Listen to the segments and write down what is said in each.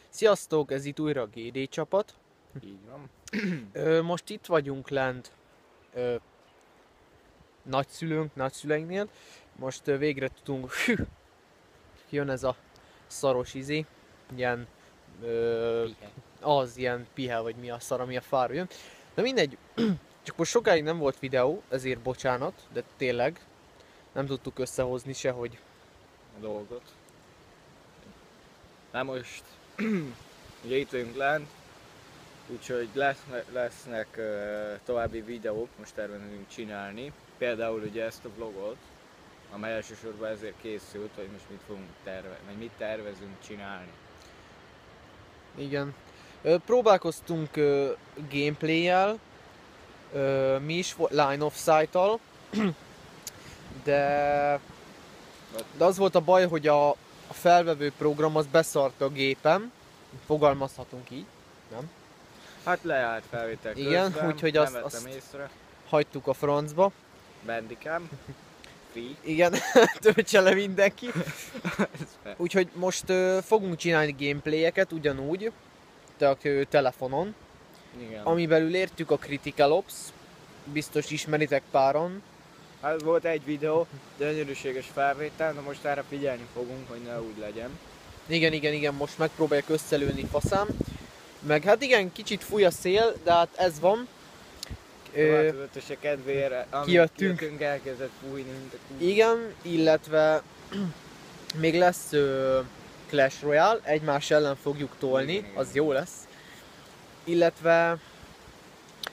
Sziasztok, ez itt újra a GD csapat. Így van. Most itt vagyunk lent nagyszüleinknél. Most végre tudunk, jön ez a szaros ilyen, ilyen pihe, vagy mi a szar, ami a fára jön. De mindegy, csak most sokáig nem volt videó, ezért bocsánat, de tényleg nem tudtuk összehozni sehogy A dolgot. Na most, ugye itt vagyunk lent, úgyhogy lesznek további videók, most tervezünk csinálni. Például ugye ezt a vlogot, amely elsősorban ezért készült, hogy most mit tervezünk csinálni. Igen. Próbálkoztunk gameplay-jel, mi is line of sight-tal, de az volt a baj, hogy a felvevő program az beszart a gépem, fogalmazhatunk így, nem? Hát leállt felvétel közben, igen, úgyhogy nem azt vettem észre. hagytuk a francba. Bandicam. Free. Igen, töltse le mindenki. Úgyhogy most fogunk csinálni gameplayeket ugyanúgy, telefonon. Igen. Amivel értjük a Critical Ops, biztos ismeritek páran. Hát volt egy videó, gyönyörűséges felvétel, de most erre figyelni fogunk, hogy ne úgy legyen. Igen, most megpróbáljuk összelőni faszám. Meg hát igen, kicsit fúj a szél, de hát ez van. Változatosság kedvére, kijöttünk, elkezdett fújni, mint a kúr. Igen, illetve még lesz Clash Royale, egymás ellen fogjuk tolni, Igen. az jó lesz. Illetve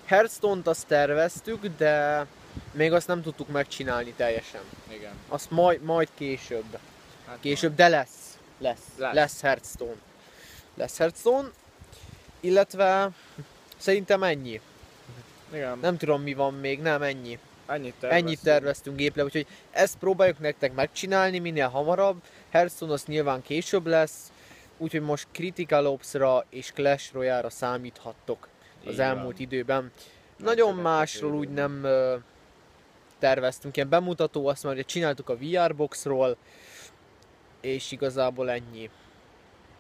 Hearthstone-t azt terveztük, de még azt nem tudtuk megcsinálni teljesen. Igen. Azt majd később. Hát Később, de lesz Hearthstone. Lesz Hearthstone, illetve szerintem ennyi. Igen. Nem tudom mi van még, nem ennyi. Ennyit terveztünk gépre, úgyhogy ezt próbáljuk nektek megcsinálni minél hamarabb. Hearthstone az nyilván később lesz, úgyhogy most Critical Ops-ra és Clash Royale-ra számíthattok az elmúlt időben. Nagyon másról úgy nem terveztünk, ilyen bemutató, azt már csináltuk a VR boxról, és igazából ennyi.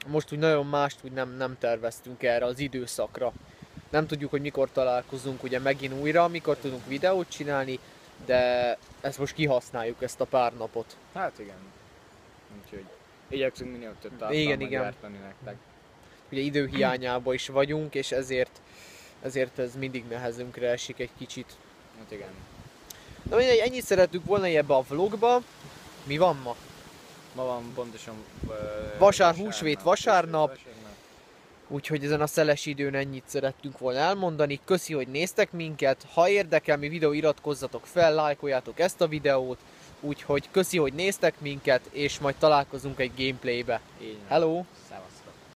Most úgy nagyon mást úgy nem terveztünk erre az időszakra. Nem tudjuk, hogy mikor találkozunk ugye megint újra, mikor tudunk videót csinálni, de ezt most kihasználjuk, ezt a pár napot. Hát igen. Úgyhogy igyekszünk minél több tartalmat gyártani nektek. Ugye időhiányában is vagyunk, és ezért ez mindig nehezünkre esik egy kicsit. Hát igen. Na mindegy, ennyit szerettük volna ebbe a vlogba. Mi van ma? Ma van pontosan Húsvét vasárnap. Úgyhogy ezen a szeles időn ennyit szerettünk volna elmondani. Köszi, hogy néztek minket. Ha érdekel mi videó, iratkozzatok fel, lájkoljátok ezt a videót. Úgyhogy köszi, hogy néztek minket, és majd találkozunk egy gameplaybe. Így van. Hello! Szevasz.